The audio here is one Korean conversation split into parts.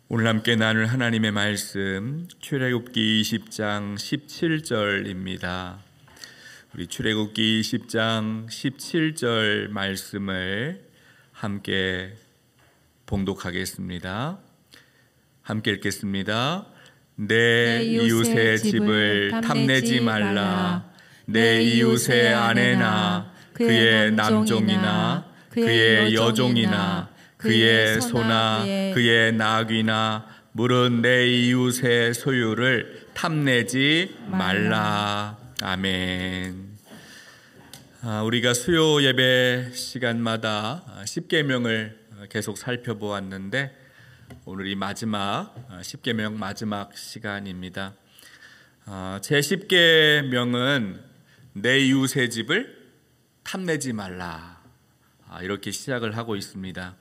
오늘 함께 나눌 하나님의 말씀 출애굽기 20장 17절입니다. 우리 출애굽기 20장 17절 말씀을 함께 봉독하겠습니다. 함께 읽겠습니다. 내 이웃의 집을 탐내지 말라. 내 이웃의 아내나 그의 남종이나 그의 여종이나 그의 소나 그의 나귀나 물은 내 이웃의 소유를 탐내지 말라. 아멘. 우리가 수요 예배 시간마다 십계명을 계속 살펴보았는데 오늘이 마지막 십계명 마지막 시간입니다. 제 십계명은 내 이웃의 집을 탐내지 말라, 이렇게 시작을 하고 있습니다.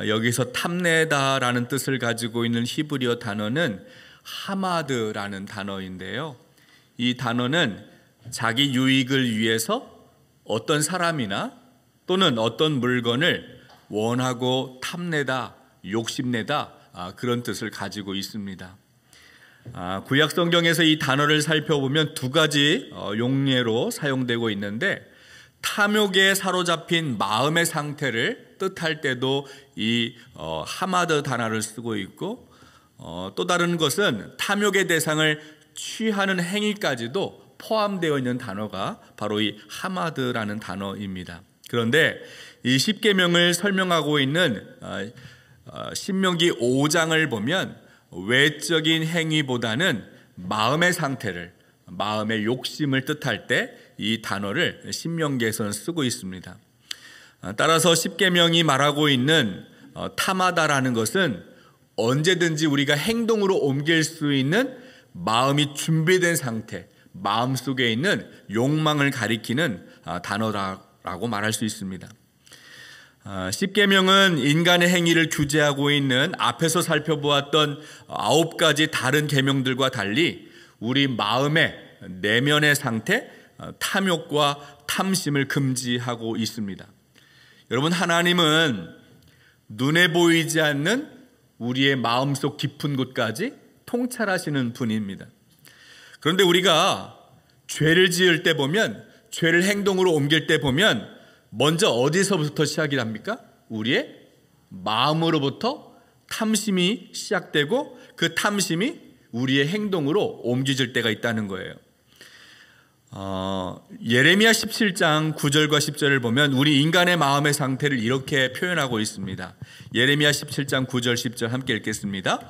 여기서 탐내다라는 뜻을 가지고 있는 히브리어 단어는 하마드라는 단어인데요, 이 단어는 자기 유익을 위해서 어떤 사람이나 또는 어떤 물건을 원하고 탐내다, 욕심내다, 그런 뜻을 가지고 있습니다. 구약 성경에서 이 단어를 살펴보면 두 가지 용례로 사용되고 있는데, 탐욕에 사로잡힌 마음의 상태를 뜻할 때도 이 하마드 단어를 쓰고 있고, 또 다른 것은 탐욕의 대상을 취하는 행위까지도 포함되어 있는 단어가 바로 이 하마드라는 단어입니다. 그런데 이 십계명을 설명하고 있는 신명기 5장을 보면 외적인 행위보다는 마음의 상태를, 마음의 욕심을 뜻할 때 이 단어를 신명기에서는 쓰고 있습니다. 따라서 십계명이 말하고 있는 탐하다라는 것은 언제든지 우리가 행동으로 옮길 수 있는 마음이 준비된 상태, 마음속에 있는 욕망을 가리키는 단어라고 말할 수 있습니다. 십계명은 인간의 행위를 규제하고 있는 앞에서 살펴보았던 9가지 다른 계명들과 달리 우리 마음의 내면의 상태, 탐욕과 탐심을 금지하고 있습니다. 여러분, 하나님은 눈에 보이지 않는 우리의 마음속 깊은 곳까지 통찰하시는 분입니다. 그런데 우리가 죄를 지을 때 보면, 죄를 행동으로 옮길 때 보면 먼저 어디서부터 시작이 합니까? 우리의 마음으로부터 탐심이 시작되고 그 탐심이 우리의 행동으로 옮겨질 때가 있다는 거예요. 예레미야 17장 9절과 10절을 보면 우리 인간의 마음의 상태를 이렇게 표현하고 있습니다. 예레미야 17장 9절 10절 함께 읽겠습니다.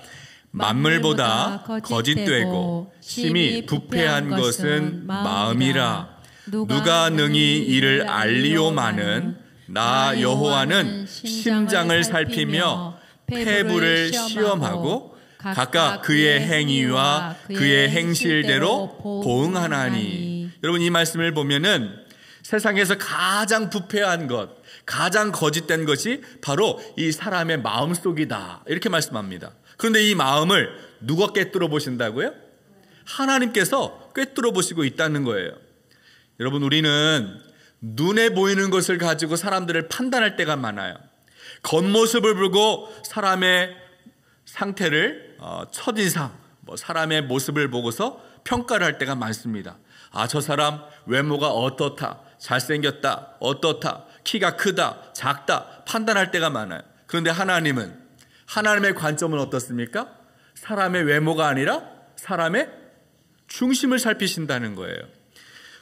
만물보다 거짓되고 심히 부패한 것은 마음이라. 누가 능히 이를 알리오마는 나 여호와는 심장을 살피며 폐부를 시험하고 각각 그의 행위와 그의 행실대로 보응하나니. 여러분, 이 말씀을 보면은 세상에서 가장 부패한 것, 가장 거짓된 것이 바로 이 사람의 마음속이다, 이렇게 말씀합니다. 그런데 이 마음을 누가 꿰뚫어 보신다고요? 하나님께서 꿰뚫어 보시고 있다는 거예요. 여러분, 우리는 눈에 보이는 것을 가지고 사람들을 판단할 때가 많아요. 겉모습을 보고 사람의 상태를, 첫인상, 사람의 모습을 보고서 평가를 할 때가 많습니다. 저 사람 외모가 어떻다, 잘생겼다, 어떻다, 키가 크다, 작다, 판단할 때가 많아요. 그런데 하나님은, 하나님의 관점은 어떻습니까? 사람의 외모가 아니라 사람의 중심을 살피신다는 거예요.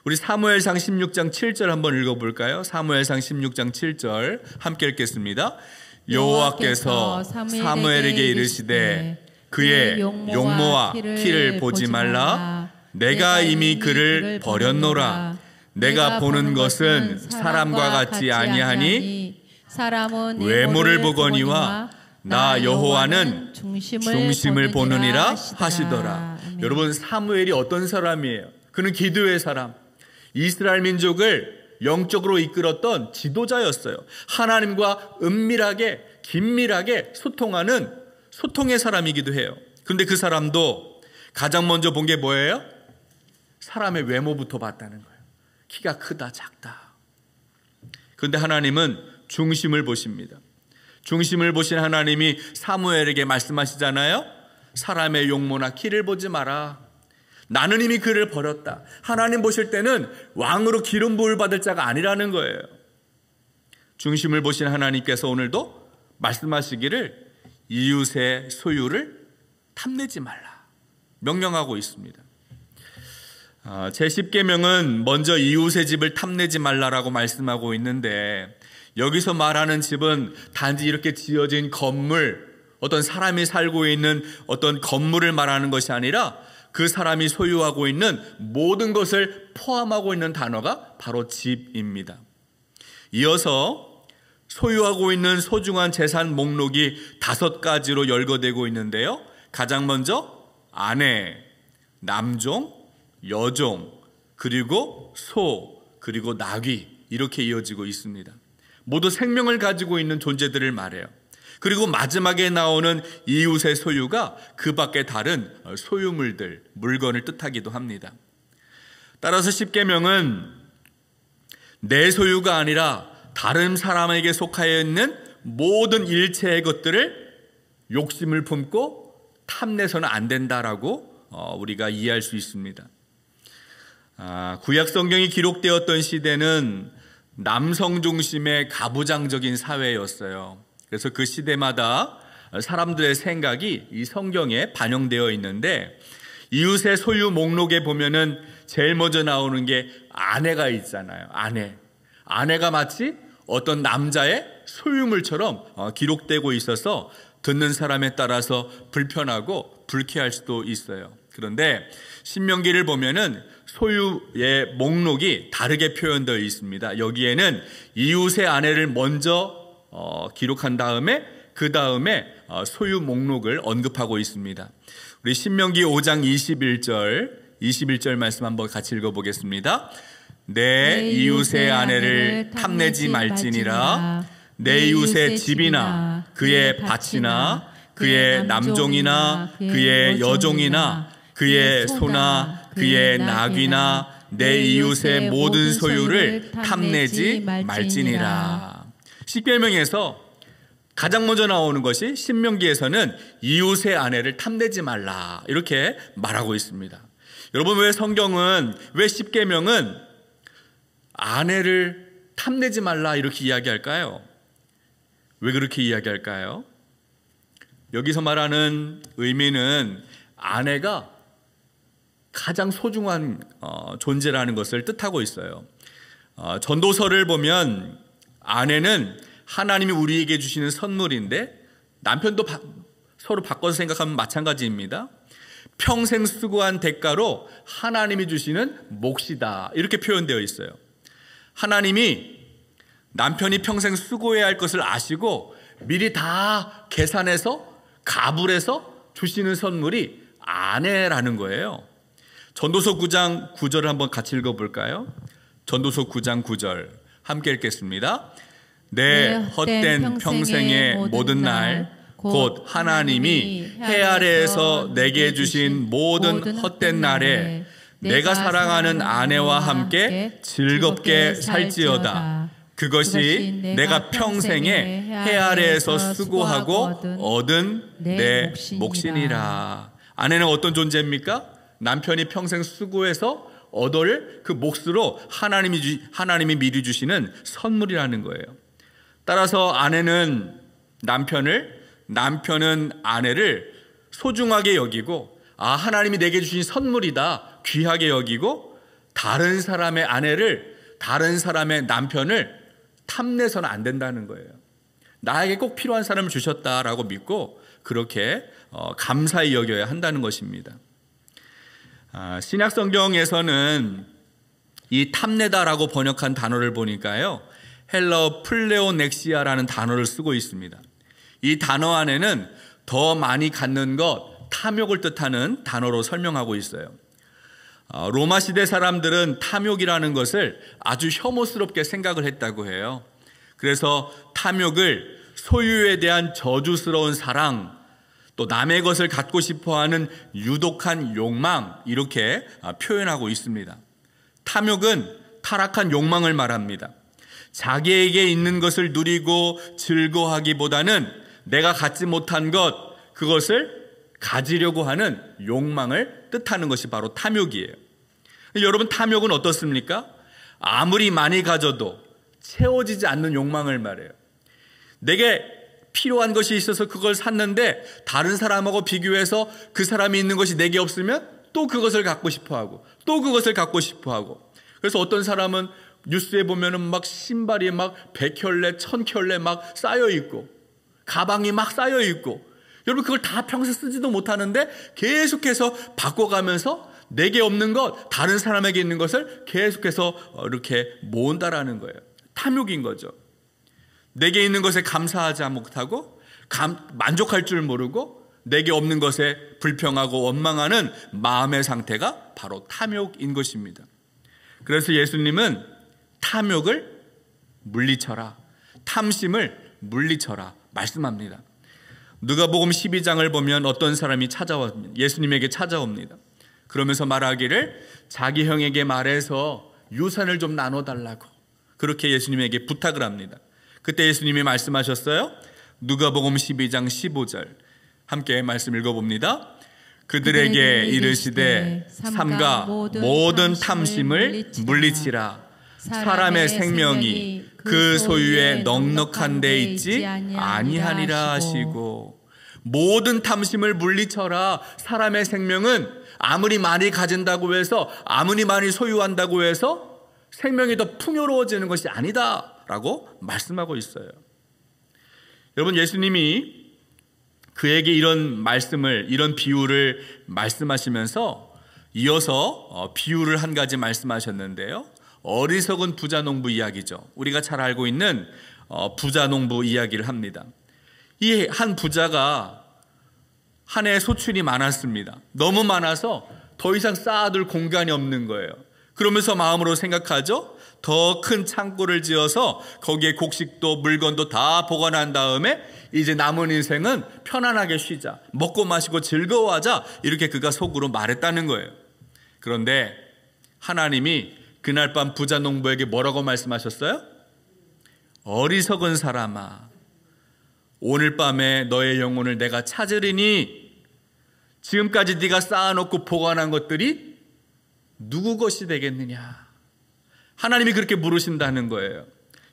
우리 사무엘상 16장 7절 한번 읽어볼까요? 사무엘상 16장 7절 함께 읽겠습니다. 여호와께서 사무엘에게 이르시되 그의 용모와 키를 보지 말라. 내가 이미 그를 버렸노라. 내가 보는 것은 사람과 같지 아니하니 사람은 외모를 보거니와 나 여호와는 중심을 보느니라 하시더라. 여러분, 사무엘이 어떤 사람이에요? 그는 기도의 사람, 이스라엘 민족을 영적으로 이끌었던 지도자였어요. 하나님과 은밀하게, 긴밀하게 소통하는 소통의 사람이기도 해요. 그런데 그 사람도 가장 먼저 본 게 뭐예요? 사람의 외모부터 봤다는 거예요. 키가 크다, 작다. 그런데 하나님은 중심을 보십니다. 중심을 보신 하나님이 사무엘에게 말씀하시잖아요. 사람의 용모나 키를 보지 마라. 나는 이미 그를 버렸다. 하나님 보실 때는 왕으로 기름 부을 받을 자가 아니라는 거예요. 중심을 보신 하나님께서 오늘도 말씀하시기를 이웃의 소유를 탐내지 말라 명령하고 있습니다. 제10계명은 먼저 이웃의 집을 탐내지 말라라고 말씀하고 있는데, 여기서 말하는 집은 단지 이렇게 지어진 건물, 어떤 사람이 살고 있는 어떤 건물을 말하는 것이 아니라 그 사람이 소유하고 있는 모든 것을 포함하고 있는 단어가 바로 집입니다. 이어서 소유하고 있는 소중한 재산 목록이 5가지로 열거되고 있는데요. 가장 먼저 아내, 남종, 여종, 그리고 소, 그리고 나귀, 이렇게 이어지고 있습니다. 모두 생명을 가지고 있는 존재들을 말해요. 그리고 마지막에 나오는 이웃의 소유가 그 밖에 다른 소유물들, 물건을 뜻하기도 합니다. 따라서 10계명은 내 소유가 아니라 다른 사람에게 속하여 있는 모든 일체의 것들을 욕심을 품고 탐내서는 안 된다라고 우리가 이해할 수 있습니다. 구약 성경이 기록되었던 시대는 남성 중심의 가부장적인 사회였어요. 그래서 그 시대마다 사람들의 생각이 이 성경에 반영되어 있는데, 이웃의 소유 목록에 보면은 제일 먼저 나오는 게 아내가 있잖아요. 아내가 마치 어떤 남자의 소유물처럼 기록되고 있어서 듣는 사람에 따라서 불편하고 불쾌할 수도 있어요. 그런데 신명기를 보면은 소유의 목록이 다르게 표현되어 있습니다. 여기에는 이웃의 아내를 먼저 기록한 다음에 그 다음에 소유 목록을 언급하고 있습니다. 우리 신명기 5장 21절 말씀 한번 같이 읽어보겠습니다. 내 이웃의 아내를 탐내지 말지니라. 내 이웃의 집이나 그의 밭이나 그의 남종이나 그의 여종이나 그의 소나 그의 나귀나 내 이웃의 모든 소유를 탐내지 말지니라. 10계명에서 가장 먼저 나오는 것이 신명기에서는 이웃의 아내를 탐내지 말라 이렇게 말하고 있습니다. 여러분, 왜 10계명은 아내를 탐내지 말라 이렇게 이야기할까요? 왜 그렇게 이야기할까요? 여기서 말하는 의미는 아내가 가장 소중한 존재라는 것을 뜻하고 있어요. 전도서를 보면 아내는 하나님이 우리에게 주시는 선물인데, 남편도 서로 바꿔서 생각하면 마찬가지입니다. 평생 수고한 대가로 하나님이 주시는 몫이다 이렇게 표현되어 있어요. 하나님이 남편이 평생 수고해야 할 것을 아시고 미리 다 계산해서 가불해서 주시는 선물이 아내라는 거예요. 전도서 9장 9절을 한번 같이 읽어볼까요? 전도서 9장 9절 함께 읽겠습니다. 내 헛된 평생의 모든 날 곧 하나님이 해 아래에서 내게 주신 모든 헛된 날에 내가 사랑하는 아내와 함께 즐겁게 살지어다. 그것이 내가 평생에 해 아래에서 수고하고 얻은 내 몫이니라. 아내는 어떤 존재입니까? 남편이 평생 수고해서 얻을 그 몫으로 하나님이 미리 주시는 선물이라는 거예요. 따라서 아내는 남편은 아내를 소중하게 여기고, 하나님이 내게 주신 선물이다 귀하게 여기고, 다른 사람의 아내를, 다른 사람의 남편을 탐내서는 안 된다는 거예요. 나에게 꼭 필요한 사람을 주셨다라고 믿고 그렇게 감사히 여겨야 한다는 것입니다. 신약 성경에서는 이 탐내다라고 번역한 단어를 보니까요, 헬라어 플레오넥시아라는 단어를 쓰고 있습니다. 이 단어 안에는 더 많이 갖는 것, 탐욕을 뜻하는 단어로 설명하고 있어요. 로마 시대 사람들은 탐욕이라는 것을 아주 혐오스럽게 생각을 했다고 해요. 그래서 탐욕을 소유에 대한 저주스러운 사랑, 또 남의 것을 갖고 싶어하는 유독한 욕망, 이렇게 표현하고 있습니다. 탐욕은 타락한 욕망을 말합니다. 자기에게 있는 것을 누리고 즐거워하기보다는 내가 갖지 못한 것, 그것을 가지려고 하는 욕망을 뜻하는 것이 바로 탐욕이에요. 여러분, 탐욕은 어떻습니까? 아무리 많이 가져도 채워지지 않는 욕망을 말해요. 내게 필요한 것이 있어서 그걸 샀는데 다른 사람하고 비교해서 그 사람이 있는 것이 내게 없으면 또 그것을 갖고 싶어하고 또 그것을 갖고 싶어하고. 그래서 어떤 사람은 뉴스에 보면은 막 신발이 막 100켤레, 1000켤레 막 쌓여 있고 가방이 막 쌓여 있고, 여러분 그걸 다 평소 쓰지도 못하는데 계속해서 바꿔가면서 내게 없는 것, 다른 사람에게 있는 것을 계속해서 이렇게 모은다라는 거예요. 탐욕인 거죠. 내게 있는 것에 감사하지 못하고 만족할 줄 모르고 내게 없는 것에 불평하고 원망하는 마음의 상태가 바로 탐욕인 것입니다. 그래서 예수님은 탐욕을 물리쳐라, 탐심을 물리쳐라 말씀합니다. 누가복음 12장을 보면 어떤 사람이 예수님에게 찾아옵니다. 그러면서 말하기를 자기 형에게 말해서 유산을 좀 나눠달라고 그렇게 예수님에게 부탁을 합니다. 그때 예수님이 말씀하셨어요. 누가복음 12장 15절 함께 말씀 읽어봅니다. 그들에게 이르시되 삼가 모든 탐심을 물리치라. 사람의 생명이 그 소유에 넉넉한 데 있지 아니하니라 하시고, 모든 탐심을 물리쳐라. 사람의 생명은 아무리 많이 가진다고 해서, 아무리 많이 소유한다고 해서 생명이 더 풍요로워지는 것이 아니다라고 말씀하고 있어요. 여러분, 예수님이 그에게 이런 말씀을, 이런 비유를 말씀하시면서 이어서 비유를 한 가지 말씀하셨는데요. 어리석은 부자농부 이야기죠. 우리가 잘 알고 있는 부자농부 이야기를 합니다. 이 한 부자가 한 해 소출이 많았습니다. 너무 많아서 더 이상 쌓아둘 공간이 없는 거예요. 그러면서 마음으로 생각하죠. 더 큰 창고를 지어서 거기에 곡식도 물건도 다 보관한 다음에 이제 남은 인생은 편안하게 쉬자, 먹고 마시고 즐거워하자, 이렇게 그가 속으로 말했다는 거예요. 그런데 하나님이 그날 밤 부자 농부에게 뭐라고 말씀하셨어요? 어리석은 사람아, 오늘 밤에 너의 영혼을 내가 찾으리니 지금까지 네가 쌓아놓고 보관한 것들이 누구 것이 되겠느냐. 하나님이 그렇게 물으신다는 거예요.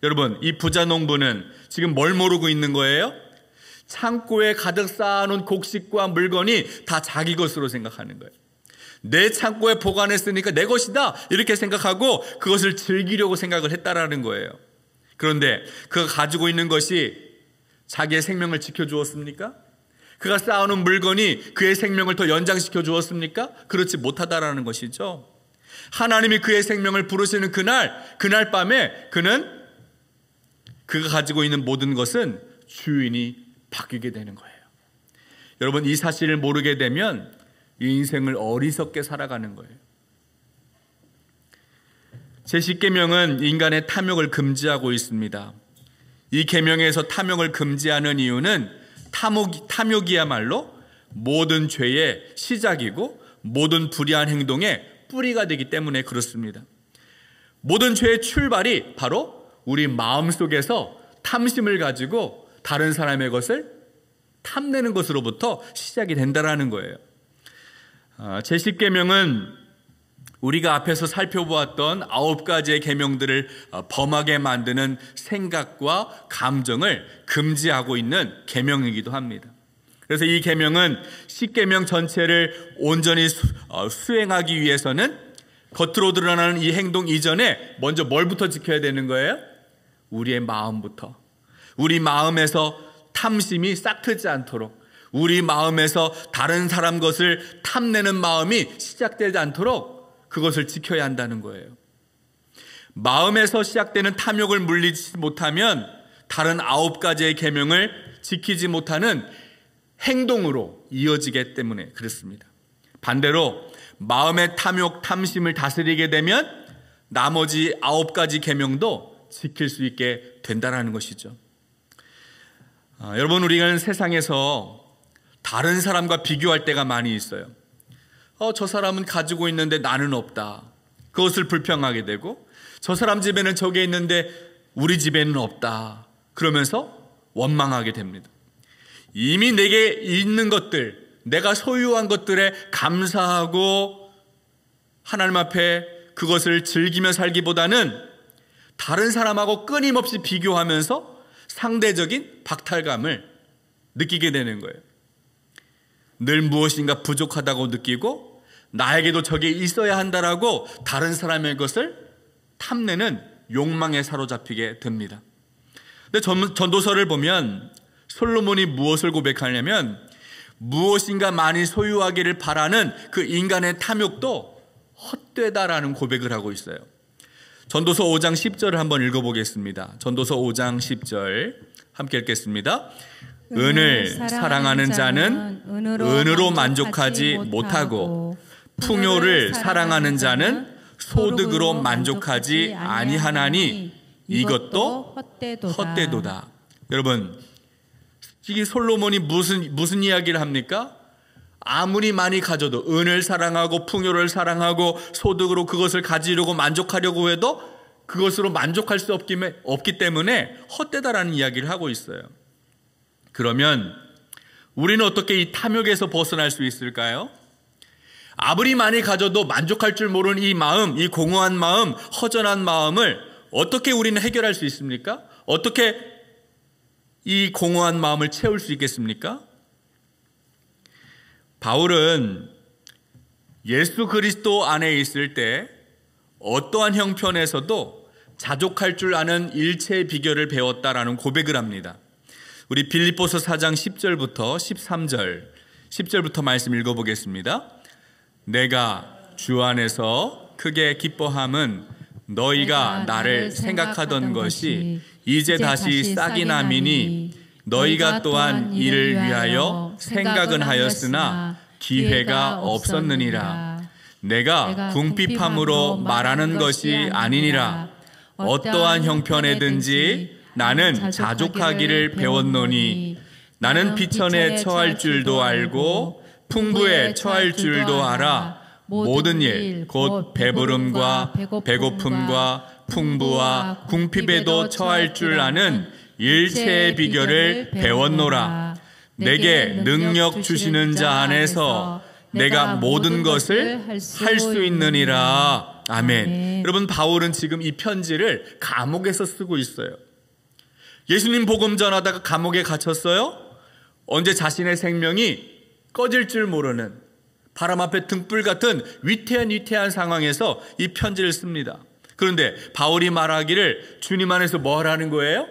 여러분, 이 부자 농부는 지금 뭘 모르고 있는 거예요? 창고에 가득 쌓아놓은 곡식과 물건이 다 자기 것으로 생각하는 거예요. 내 창고에 보관했으니까 내 것이다, 이렇게 생각하고 그것을 즐기려고 생각을 했다라는 거예요. 그런데 그가 가지고 있는 것이 자기의 생명을 지켜주었습니까? 그가 쌓아놓은 물건이 그의 생명을 더 연장시켜 주었습니까? 그렇지 못하다라는 것이죠. 하나님이 그의 생명을 부르시는 그날 밤에 그가 가지고 있는 모든 것은 주인이 바뀌게 되는 거예요. 여러분, 이 사실을 모르게 되면 이 인생을 어리석게 살아가는 거예요. 제10계명은 인간의 탐욕을 금지하고 있습니다. 이 계명에서 탐욕을 금지하는 이유는 탐욕이야말로 모든 죄의 시작이고 모든 불의한 행동의 뿌리가 되기 때문에 그렇습니다. 모든 죄의 출발이 바로 우리 마음속에서 탐심을 가지고 다른 사람의 것을 탐내는 것으로부터 시작이 된다는 거예요. 제10계명은 우리가 앞에서 살펴보았던 9가지의 계명들을 범하게 만드는 생각과 감정을 금지하고 있는 계명이기도 합니다. 그래서 이 계명은 10계명 전체를 온전히 수행하기 위해서는 겉으로 드러나는 이 행동 이전에 먼저 뭘부터 지켜야 되는 거예요? 우리의 마음부터. 우리 마음에서 탐심이 싹트지 않도록, 우리 마음에서 다른 사람 것을 탐내는 마음이 시작되지 않도록 그것을 지켜야 한다는 거예요. 마음에서 시작되는 탐욕을 물리지 못하면 다른 9가지의 계명을 지키지 못하는 행동으로 이어지기 때문에 그렇습니다. 반대로 마음의 탐욕, 탐심을 다스리게 되면 나머지 9가지 계명도 지킬 수 있게 된다는 것이죠. 여러분, 우리는 세상에서 다른 사람과 비교할 때가 많이 있어요. 저 사람은 가지고 있는데 나는 없다. 그것을 불평하게 되고, 저 사람 집에는 저게 있는데 우리 집에는 없다. 그러면서 원망하게 됩니다. 이미 내게 있는 것들, 내가 소유한 것들에 감사하고 하나님 앞에 그것을 즐기며 살기보다는 다른 사람하고 끊임없이 비교하면서 상대적인 박탈감을 느끼게 되는 거예요. 늘 무엇인가 부족하다고 느끼고 나에게도 저게 있어야 한다라고 다른 사람의 것을 탐내는 욕망에 사로잡히게 됩니다. 근데 전도서를 보면 솔로몬이 무엇을 고백하냐면 무엇인가 많이 소유하기를 바라는 그 인간의 탐욕도 헛되다라는 고백을 하고 있어요. 전도서 5장 10절을 한번 읽어보겠습니다. 전도서 5장 10절 함께 읽겠습니다. 은을 사랑하는 자는 은으로 만족하지 못하고 풍요를 사랑하는 자는 소득으로 만족하지 아니하나니 이것도 헛되도다. 여러분, 이 솔로몬이 무슨 이야기를 합니까? 아무리 많이 가져도 은을 사랑하고 풍요를 사랑하고 소득으로 그것을 가지려고 만족하려고 해도 그것으로 만족할 수 없기 때문에 헛되다라는 이야기를 하고 있어요. 그러면 우리는 어떻게 이 탐욕에서 벗어날 수 있을까요? 아무리 많이 가져도 만족할 줄 모르는 이 마음, 이 공허한 마음, 허전한 마음을 어떻게 우리는 해결할 수 있습니까? 어떻게 이 공허한 마음을 채울 수 있겠습니까? 바울은 예수 그리스도 안에 있을 때 어떠한 형편에서도 자족할 줄 아는 일체의 비결을 배웠다라는 고백을 합니다. 우리 빌립보서 4장 10절부터 13절, 10절부터 말씀 읽어보겠습니다. 내가 주 안에서 크게 기뻐함은 너희가 나를 생각하던 것이 이제 다시 싹이 나미니 너희가 또한 이를 위하여 생각은 하였으나 기회가 없었느니라. 내가 궁핍함으로 말하는 것이 아니니라. 어떠한 형편에든지 나는 자족하기를 배웠노니 나는 비천에 처할 줄도 알고 풍부에 처할 줄도 알아. 모든 일 곧 배부름과 배고픔과 풍부와 궁핍에도 처할 줄 아는 일체의 비결을 배웠노라. 내게 능력 주시는 자 안에서 내가 모든 것을 할 수 있느니라. 아멘. 여러분, 바울은 지금 이 편지를 감옥에서 쓰고 있어요. 예수님 복음 전하다가 감옥에 갇혔어요. 언제 자신의 생명이 꺼질 줄 모르는 바람 앞에 등불 같은 위태한 상황에서 이 편지를 씁니다. 그런데 바울이 말하기를 주님 안에서 뭐 하라는 거예요?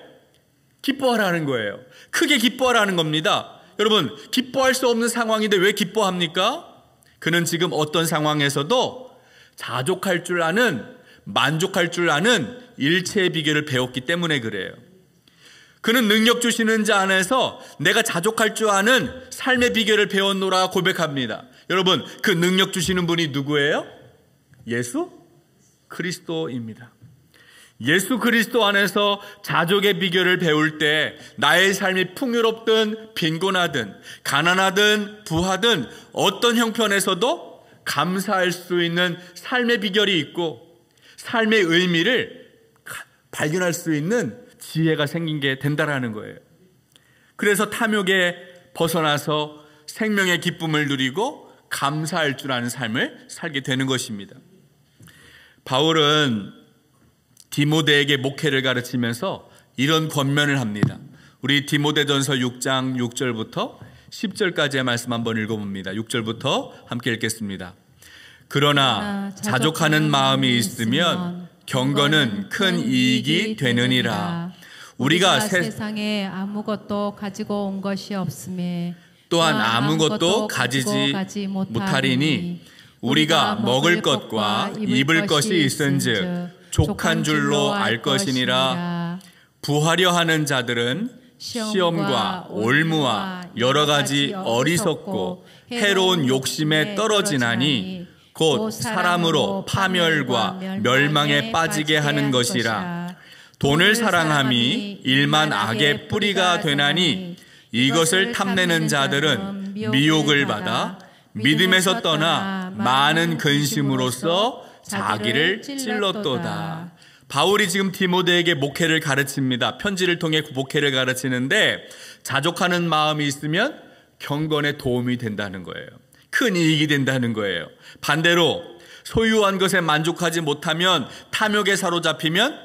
기뻐하라는 거예요. 크게 기뻐하라는 겁니다. 여러분, 기뻐할 수 없는 상황인데 왜 기뻐합니까? 그는 지금 어떤 상황에서도 자족할 줄 아는, 만족할 줄 아는 일체의 비결을 배웠기 때문에 그래요. 그는 능력 주시는 자 안에서 내가 자족할 줄 아는 삶의 비결을 배웠노라 고백합니다. 여러분, 그 능력 주시는 분이 누구예요? 예수 그리스도입니다. 예수 그리스도 안에서 자족의 비결을 배울 때 나의 삶이 풍요롭든 빈곤하든 가난하든 부하든 어떤 형편에서도 감사할 수 있는 삶의 비결이 있고 삶의 의미를 발견할 수 있는 지혜가 생긴 게 된다라는 거예요. 그래서 탐욕에 벗어나서 생명의 기쁨을 누리고 감사할 줄 아는 삶을 살게 되는 것입니다. 바울은 디모데에게 목회를 가르치면서 이런 권면을 합니다. 우리 디모데전서 6장 6절부터 10절까지의 말씀 한번 읽어봅니다. 6절부터 함께 읽겠습니다. 그러나 자족하는 마음이 있으면 경건은 큰 이익이 되느니라. 우리가 세상에 아무것도 가지고 온 것이 없음에 또한 아무것도 가지지 못하리니 우리가 먹을 것과 입을 것이 있은즉 족한 줄로 알 것이니라. 부하려 하는 자들은 시험과 올무와 여러 가지 어리석고 해로운 욕심에 떨어지나니 곧 사람으로 파멸과 멸망에 빠지게 하는 것이라. 돈을 사랑함이 일만 악의 뿌리가 되나니 이것을 탐내는 자들은 미혹을 받아 믿음에서 떠나 많은 근심으로써 자기를 찔렀도다. 바울이 지금 디모데에게 목회를 가르칩니다. 편지를 통해 목회를 가르치는데 자족하는 마음이 있으면 경건에 도움이 된다는 거예요. 큰 이익이 된다는 거예요. 반대로 소유한 것에 만족하지 못하면 탐욕에 사로잡히면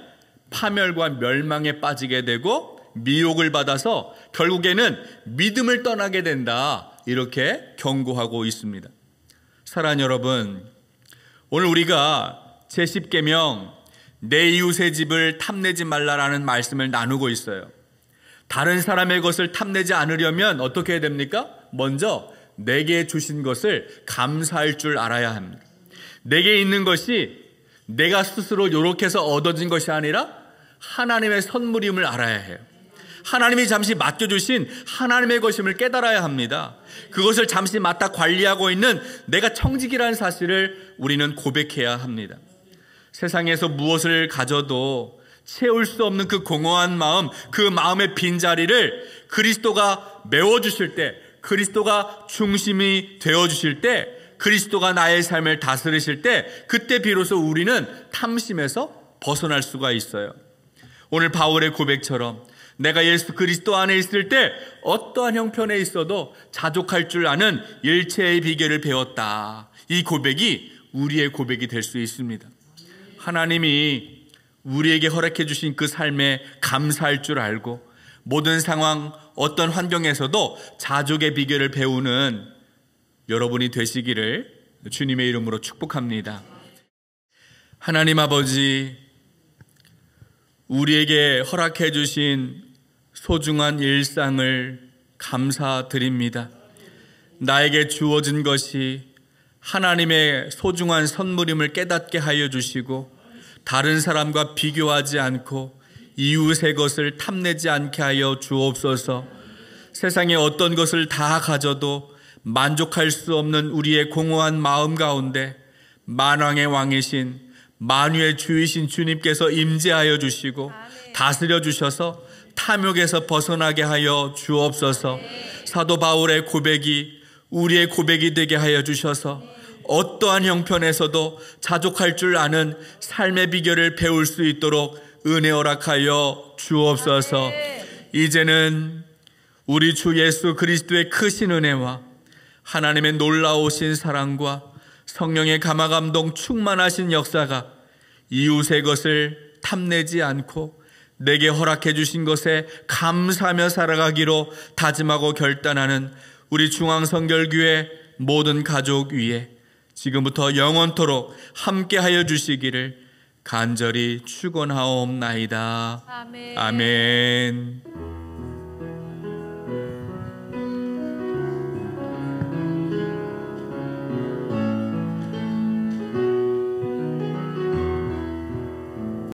파멸과 멸망에 빠지게 되고 미혹을 받아서 결국에는 믿음을 떠나게 된다. 이렇게 경고하고 있습니다. 사랑하는 여러분, 오늘 우리가 제10계명 내 이웃의 집을 탐내지 말라라는 말씀을 나누고 있어요. 다른 사람의 것을 탐내지 않으려면 어떻게 해야 됩니까? 먼저 내게 주신 것을 감사할 줄 알아야 합니다. 내게 있는 것이 내가 스스로 요렇게 해서 얻어진 것이 아니라 하나님의 선물임을 알아야 해요. 하나님이 잠시 맡겨주신 하나님의 것임을 깨달아야 합니다. 그것을 잠시 맡아 관리하고 있는 내가 청직이라는 사실을 우리는 고백해야 합니다. 세상에서 무엇을 가져도 채울 수 없는 그 공허한 마음, 그 마음의 빈자리를 그리스도가 메워주실 때, 그리스도가 중심이 되어주실 때, 그리스도가 나의 삶을 다스리실 때, 그때 비로소 우리는 탐심에서 벗어날 수가 있어요. 오늘 바울의 고백처럼 내가 예수 그리스도 안에 있을 때 어떠한 형편에 있어도 자족할 줄 아는 일체의 비결을 배웠다. 이 고백이 우리의 고백이 될 수 있습니다. 하나님이 우리에게 허락해 주신 그 삶에 감사할 줄 알고 모든 상황, 어떤 환경에서도 자족의 비결을 배우는 여러분이 되시기를 주님의 이름으로 축복합니다. 하나님 아버지, 우리에게 허락해 주신 소중한 일상을 감사드립니다. 나에게 주어진 것이 하나님의 소중한 선물임을 깨닫게 하여 주시고 다른 사람과 비교하지 않고 이웃의 것을 탐내지 않게 하여 주옵소서. 세상에 어떤 것을 다 가져도 만족할 수 없는 우리의 공허한 마음 가운데 만왕의 왕이신 만유의 주이신 주님께서 임재하여 주시고 다스려 주셔서 탐욕에서 벗어나게 하여 주옵소서. 사도 바울의 고백이 우리의 고백이 되게 하여 주셔서 어떠한 형편에서도 자족할 줄 아는 삶의 비결을 배울 수 있도록 은혜 허락하여 주옵소서. 이제는 우리 주 예수 그리스도의 크신 은혜와 하나님의 놀라우신 사랑과 성령의 감화감동 충만하신 역사가 이웃의 것을 탐내지 않고 내게 허락해 주신 것에 감사하며 살아가기로 다짐하고 결단하는 우리 중앙성결교회 모든 가족 위에 지금부터 영원토록 함께하여 주시기를 간절히 축원하옵나이다. 아멘. 아멘.